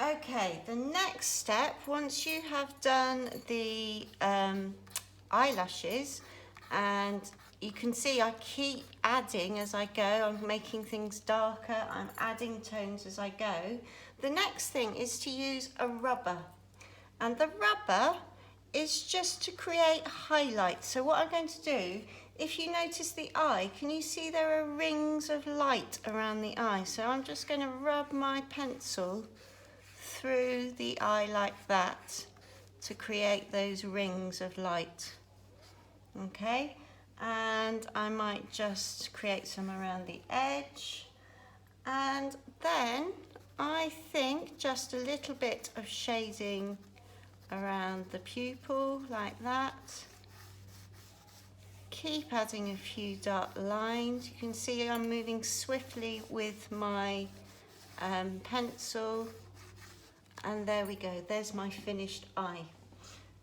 Okay, the next step, once you have done the eyelashes, and you can see I keep adding as I go, I'm making things darker, I'm adding tones as I go. The next thing is to use a rubber, and the rubber is just to create highlights. So what I'm going to do, if you notice the eye, can you see there are rings of light around the eye? So I'm just going to rub my pencil through the eye like that to create those rings of light. Okay, and I might just create some around the edge, and then I think just a little bit of shading around the pupil like that. Keep adding a few dark lines. You can see I'm moving swiftly with my pencil, and there we go, there's my finished eye.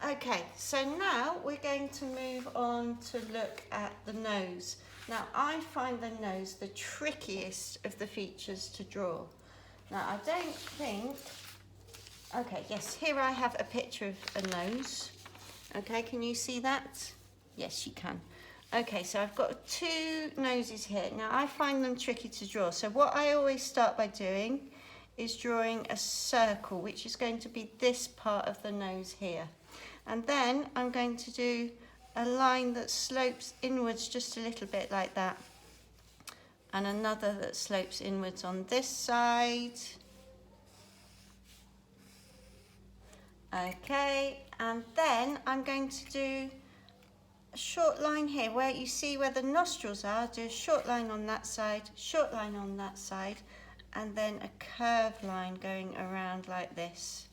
Okay, so now we're going to move on to look at the nose. Now I find the nose the trickiest of the features to draw. Now I don't think, okay, yes, here I have a picture of a nose. Okay, can you see that? Yes, you can. Okay, so I've got two noses here. Now I find them tricky to draw. So what I always start by doing is drawing a circle, which is going to be this part of the nose here. And then I'm going to do a line that slopes inwards just a little bit like that. And another that slopes inwards on this side. Okay, and then I'm going to do a short line here where you see where the nostrils are. Do a short line on that side, short line on that side, and then a curved line going around like this.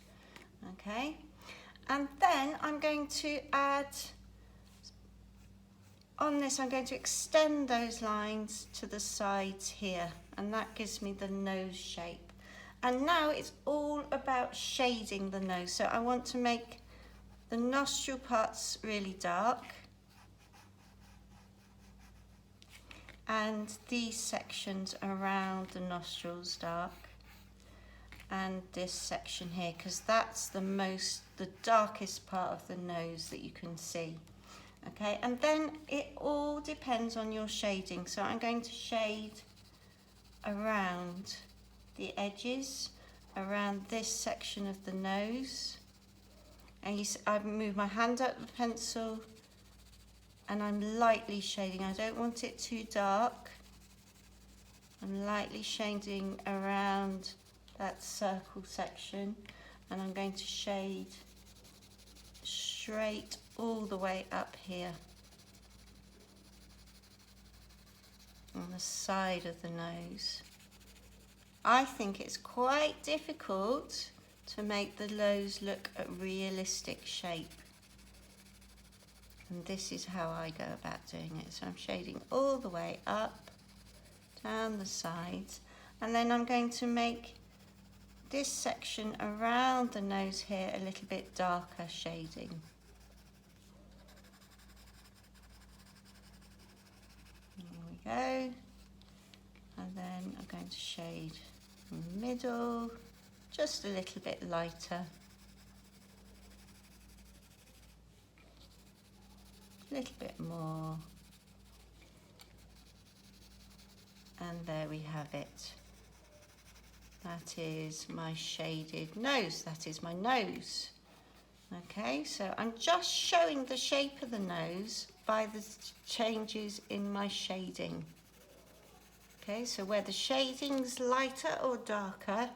Okay, and then I'm going to add, on this I'm going to extend those lines to the sides here, and that gives me the nose shape. And now it's all about shading the nose. So I want to make the nostril parts really dark, and these sections around the nostrils dark, and this section here, because that's the darkest part of the nose that you can see. Okay, and then it all depends on your shading. So I'm going to shade around the edges, around this section of the nose, and I move my hand up the pencil and I'm lightly shading. I don't want it too dark. I'm lightly shading around that circle section, and I'm going to shade straight all the way up here on the side of the nose. I think it's quite difficult to make the nose look a realistic shape. And this is how I go about doing it. So I'm shading all the way up, down the sides, and then I'm going to make this section around the nose here a little bit darker shading. There we go. And then I'm going to shade the middle just a little bit lighter. A little bit more. And there we have it. That is my shaded nose. That is my nose. Okay, so I'm just showing the shape of the nose by the changes in my shading. Okay, so where the shading's lighter or darker,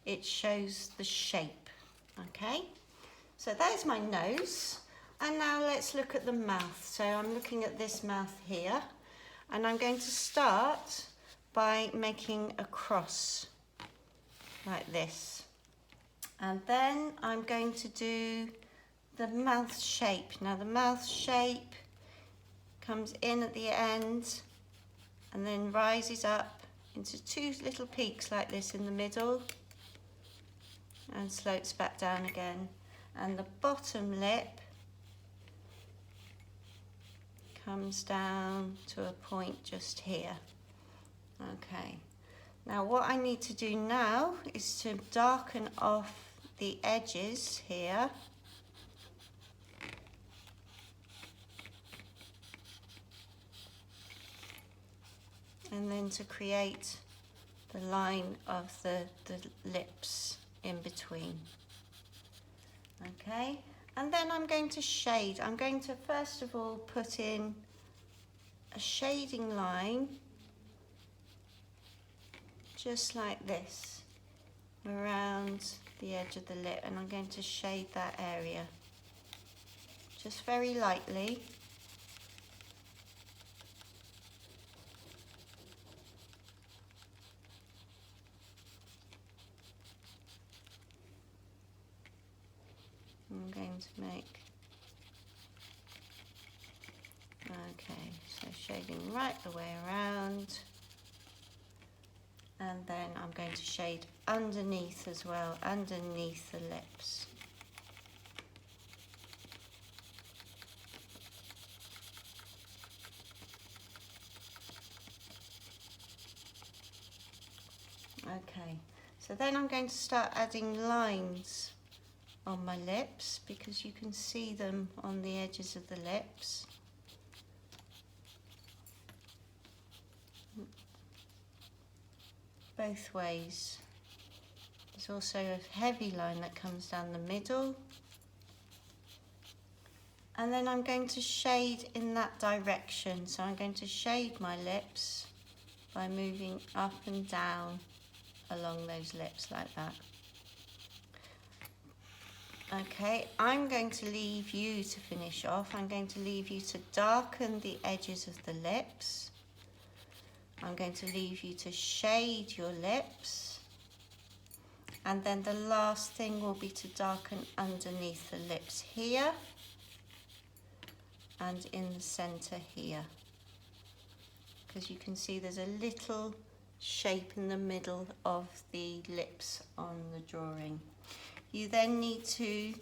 it shows the shape. Okay, so there's my nose. And now let's look at the mouth. So I'm looking at this mouth here, and I'm going to start by making a cross like this. And then I'm going to do the mouth shape. Now the mouth shape comes in at the end and then rises up into two little peaks like this in the middle and slopes back down again. And the bottom lip comes down to a point just here. Okay, Now what I need to do now is to darken off the edges here. And then to create the line of the lips in between. Okay, and then I'm going to shade. I'm going to first of all put in a shading line just like this around the edge of the lip, and I'm going to shade that area just very lightly. I'm going to make, okay, so shading right the way around, and then I'm going to shade underneath as well, underneath the lips. Okay, so then I'm going to start adding lines on my lips, because you can see them on the edges of the lips. Both ways. There's also a heavy line that comes down the middle. And then I'm going to shade in that direction. So I'm going to shade my lips by moving up and down along those lips like that. Okay, I'm going to leave you to finish off. I'm going to leave you to darken the edges of the lips. I'm going to leave you to shade your lips. And then the last thing will be to darken underneath the lips here and in the center here. Because you can see there's a little shape in the middle of the lips on the drawing. You then need to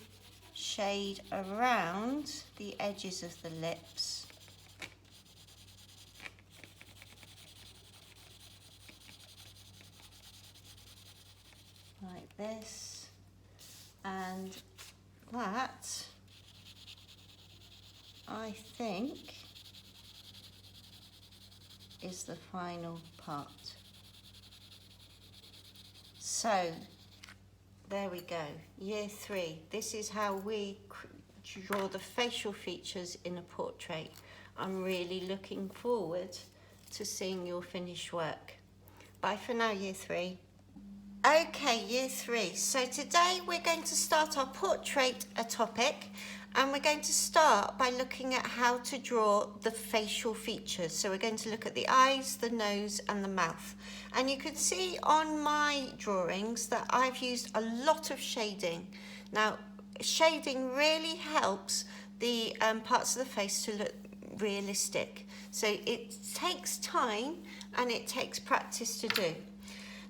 shade around the edges of the lips. Like this. And that, I think, is the final part. So, there we go, year 3. This is how we draw the facial features in a portrait. I'm really looking forward to seeing your finished work. Bye for now, year 3. Okay, year 3. So today we're going to start our portrait topic, and we're going to start by looking at how to draw the facial features. So we're going to look at the eyes, the nose and the mouth. And you can see on my drawings that I've used a lot of shading. Now, shading really helps the parts of the face to look realistic. So it takes time and it takes practice to do.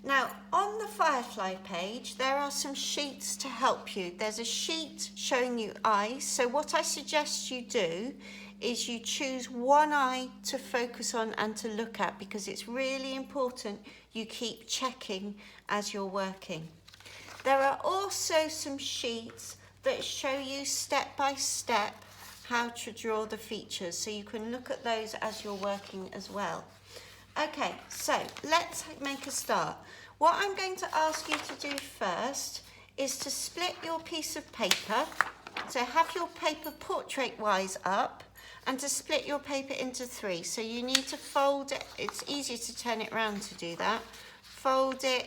Now, on the Firefly page, there are some sheets to help you. There's a sheet showing you eyes. So what I suggest you do is you choose one eye to focus on and to look at, because it's really important you keep checking as you're working. There are also some sheets that show you step by step how to draw the features. So you can look at those as you're working as well. Okay, so let's make a start. What I'm going to ask you to do first is to split your piece of paper. So have your paper portrait-wise up, and to split your paper into 3. So you need to fold it. It's easier to turn it around to do that. Fold it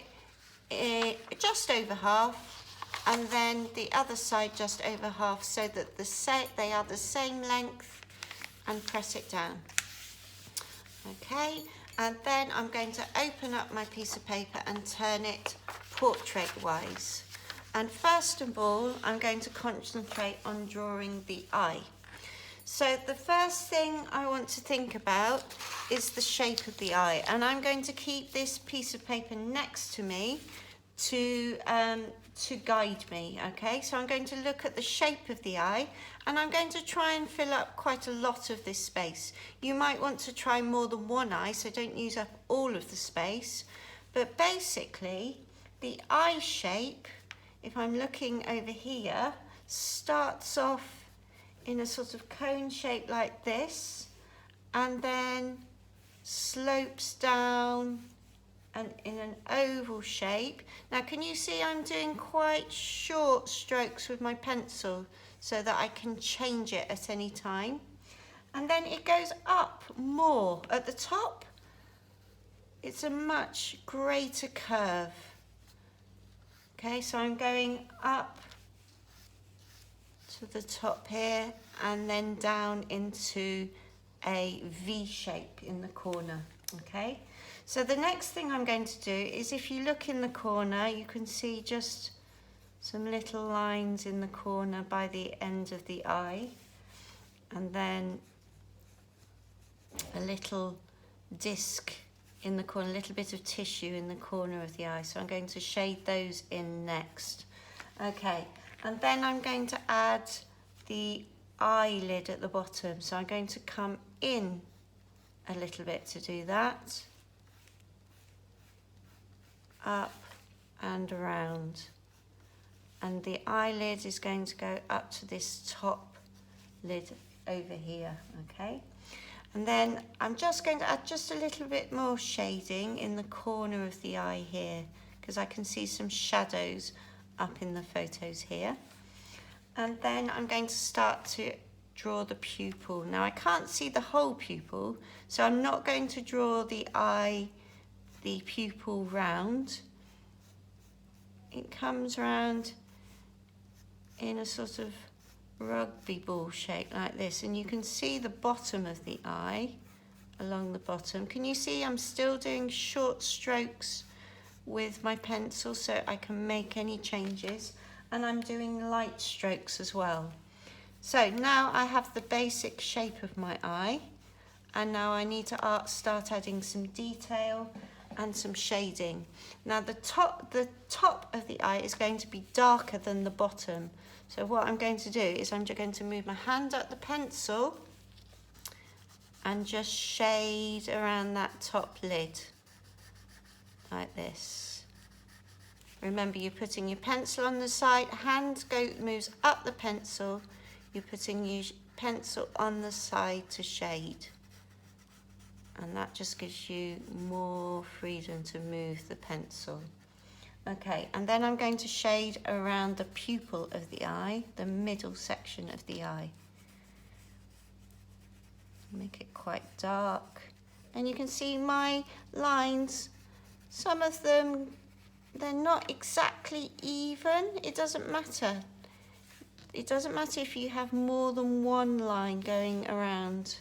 just over half, and then the other side just over half, so that they are the same length, and press it down. Okay. And then I'm going to open up my piece of paper and turn it portrait-wise. And first of all, I'm going to concentrate on drawing the eye. So the first thing I want to think about is the shape of the eye. And I'm going to keep this piece of paper next to me to guide me, okay? So I'm going to look at the shape of the eye, and I'm going to try and fill up quite a lot of this space. You might want to try more than one eye, so don't use up all of the space, But basically, the eye shape, if I'm looking over here, starts off in a sort of cone shape like this, and then slopes down and in an oval shape. Now, can you see I'm doing quite short strokes with my pencil so that I can change it at any time? And then it goes up more. At the top, it's a much greater curve. Okay, so I'm going up to the top here and then down into a V shape in the corner. Okay, so the next thing I'm going to do is, if you look in the corner, you can see just some little lines in the corner by the end of the eye, and then a little disc in the corner, a little bit of tissue in the corner of the eye. So I'm going to shade those in next. Okay, and then I'm going to add the eyelid at the bottom. So I'm going to come in a little bit to do that. Up and around. And the eyelid is going to go up to this top lid over here, okay? And then I'm just going to add just a little bit more shading in the corner of the eye here, because I can see some shadows up in the photos here. And then I'm going to start to draw the pupil. Now, I can't see the whole pupil, so I'm not going to draw the eye, the pupil round. It comes round in a sort of rugby ball shape like this, and you can see the bottom of the eye along the bottom. Can you see I'm still doing short strokes with my pencil so I can make any changes, and I'm doing light strokes as well. So now I have the basic shape of my eye, and now I need to start adding some detail and some shading. Now the top of the eye is going to be darker than the bottom. So what I'm going to do is I'm just going to move my hand up the pencil and just shade around that top lid like this. Remember, you're putting your pencil on the side, hand moves up the pencil, you're putting your pencil on the side to shade. And that just gives you more freedom to move the pencil. Okay, and then I'm going to shade around the pupil of the eye, the middle section of the eye. Make it quite dark. And you can see my lines, some of them, they're not exactly even. It doesn't matter. It doesn't matter if you have more than one line going around.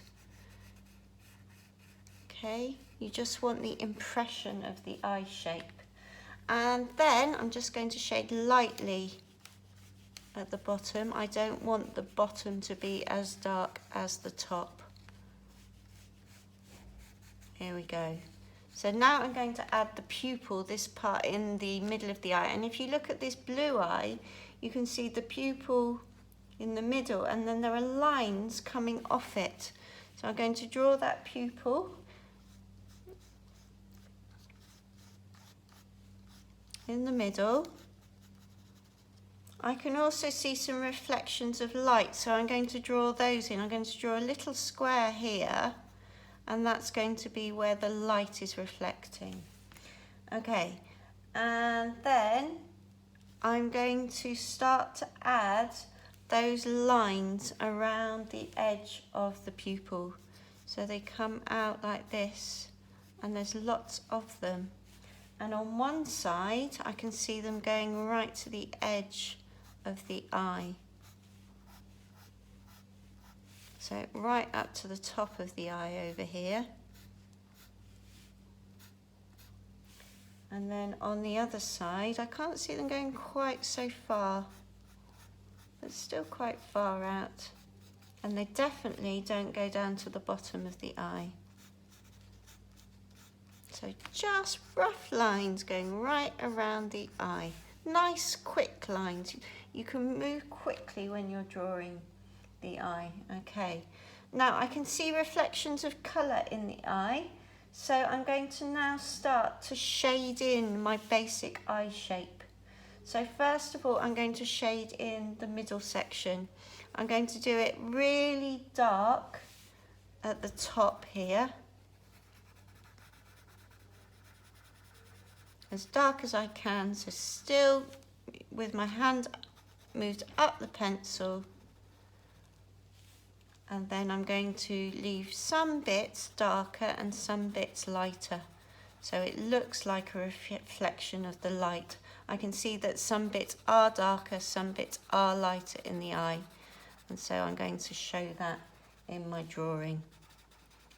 Okay, you just want the impression of the eye shape. And then I'm just going to shade lightly at the bottom. I don't want the bottom to be as dark as the top. Here we go. So now I'm going to add the pupil, this part in the middle of the eye. And if you look at this blue eye, you can see the pupil in the middle, and then there are lines coming off it. So I'm going to draw that pupil in the middle. I can also see some reflections of light, so I'm going to draw those in. I'm going to draw a little square here, and that's going to be where the light is reflecting. Okay, and then I'm going to start to add those lines around the edge of the pupil. So they come out like this, and there's lots of them. And on one side, I can see them going right to the edge of the eye. So right up to the top of the eye over here. And then on the other side, I can't see them going quite so far, but still quite far out. And they definitely don't go down to the bottom of the eye. So just rough lines going right around the eye. Nice quick lines. You can move quickly when you're drawing the eye. Okay. Now I can see reflections of colour in the eye. So I'm going to now start to shade in my basic eye shape. So first of all, I'm going to shade in the middle section. I'm going to do it really dark at the top here. As dark as I can, so still with my hand moved up the pencil. And then I'm going to leave some bits darker and some bits lighter. So it looks like a reflection of the light. I can see that some bits are darker, some bits are lighter in the eye. And so I'm going to show that in my drawing.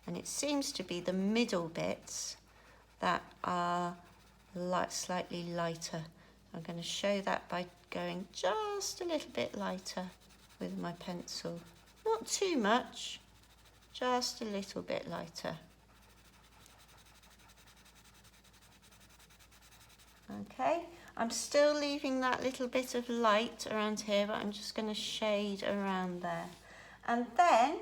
And it seems to be the middle bits that are slightly lighter. I'm going to show that by going just a little bit lighter with my pencil. Not too much, just a little bit lighter. Okay, I'm still leaving that little bit of light around here, but I'm just going to shade around there. And then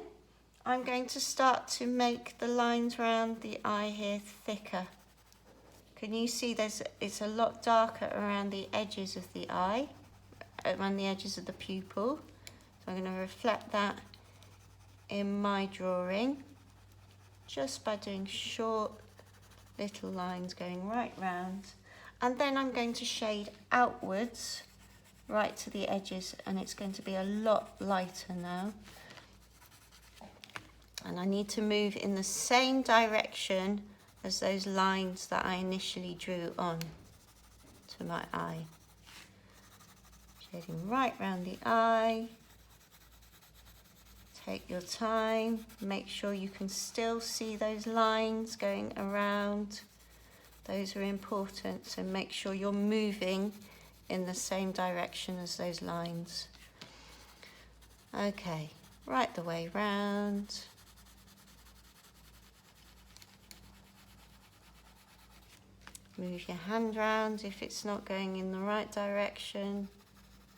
I'm going to start to make the lines around the eye here thicker. Can you see it's a lot darker around the edges of the eye, around the edges of the pupil. So I'm going to reflect that in my drawing just by doing short little lines going right round, and then I'm going to shade outwards right to the edges, and it's going to be a lot lighter now, and I need to move in the same direction as those lines that I initially drew on to my eye. Shading right round the eye. Take your time, make sure you can still see those lines going around. Those are important, so make sure you're moving in the same direction as those lines. Okay, right the way round. Move your hand round if it's not going in the right direction.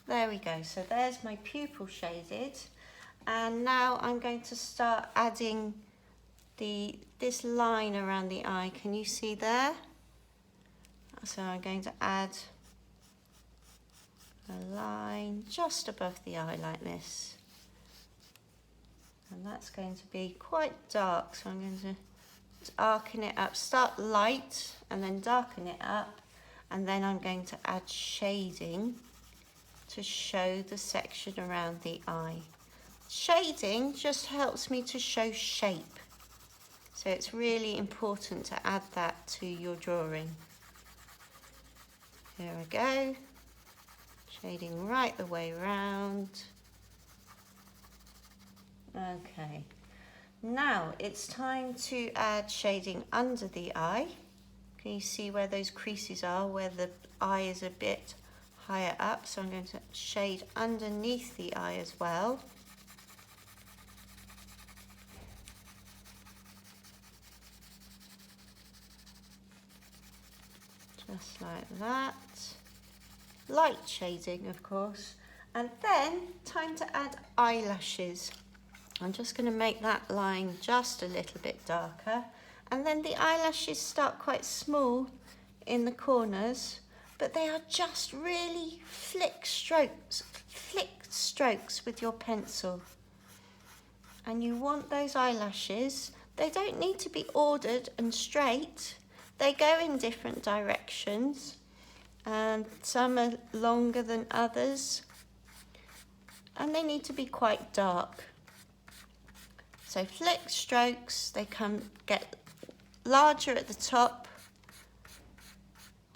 There we go, so there's my pupil shaded. And now I'm going to start adding this line around the eye. Can you see there? So I'm going to add a line just above the eye like this. And that's going to be quite dark, so I'm going to darken it up. Start light and then darken it up. And then I'm going to add shading to show the section around the eye. Shading just helps me to show shape, so it's really important to add that to your drawing. Here I go, shading right the way round. Okay, now it's time to add shading under the eye. Can you see where those creases are, where the eye is a bit higher up? So I'm going to shade underneath the eye as well. Just like that. Light shading, of course. And then, time to add eyelashes. I'm just going to make that line just a little bit darker. And then the eyelashes start quite small in the corners, but they are just really flick strokes with your pencil. And you want those eyelashes, they don't need to be ordered and straight. They go in different directions, and some are longer than others, and they need to be quite dark. So flick strokes, they get larger at the top,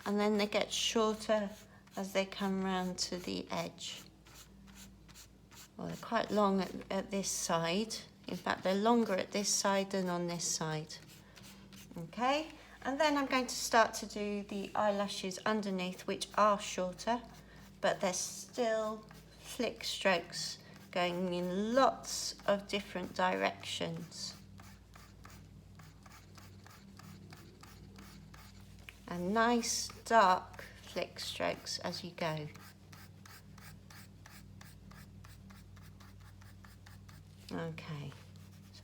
and then they get shorter as they come round to the edge. Well, they're quite long at this side. In fact, they're longer at this side than on this side. Okay. And then I'm going to start to do the eyelashes underneath, which are shorter, but they're still flick strokes going in lots of different directions. And nice dark flick strokes as you go. Okay,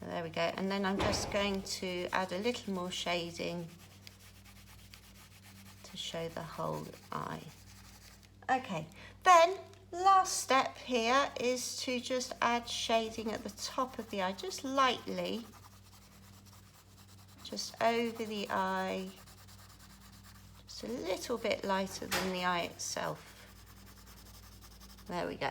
So there we go. And then I'm just going to add a little more shading to show the whole eye. Okay, then last step here is to just add shading at the top of the eye, just lightly, just over the eye, just a little bit lighter than the eye itself. There we go.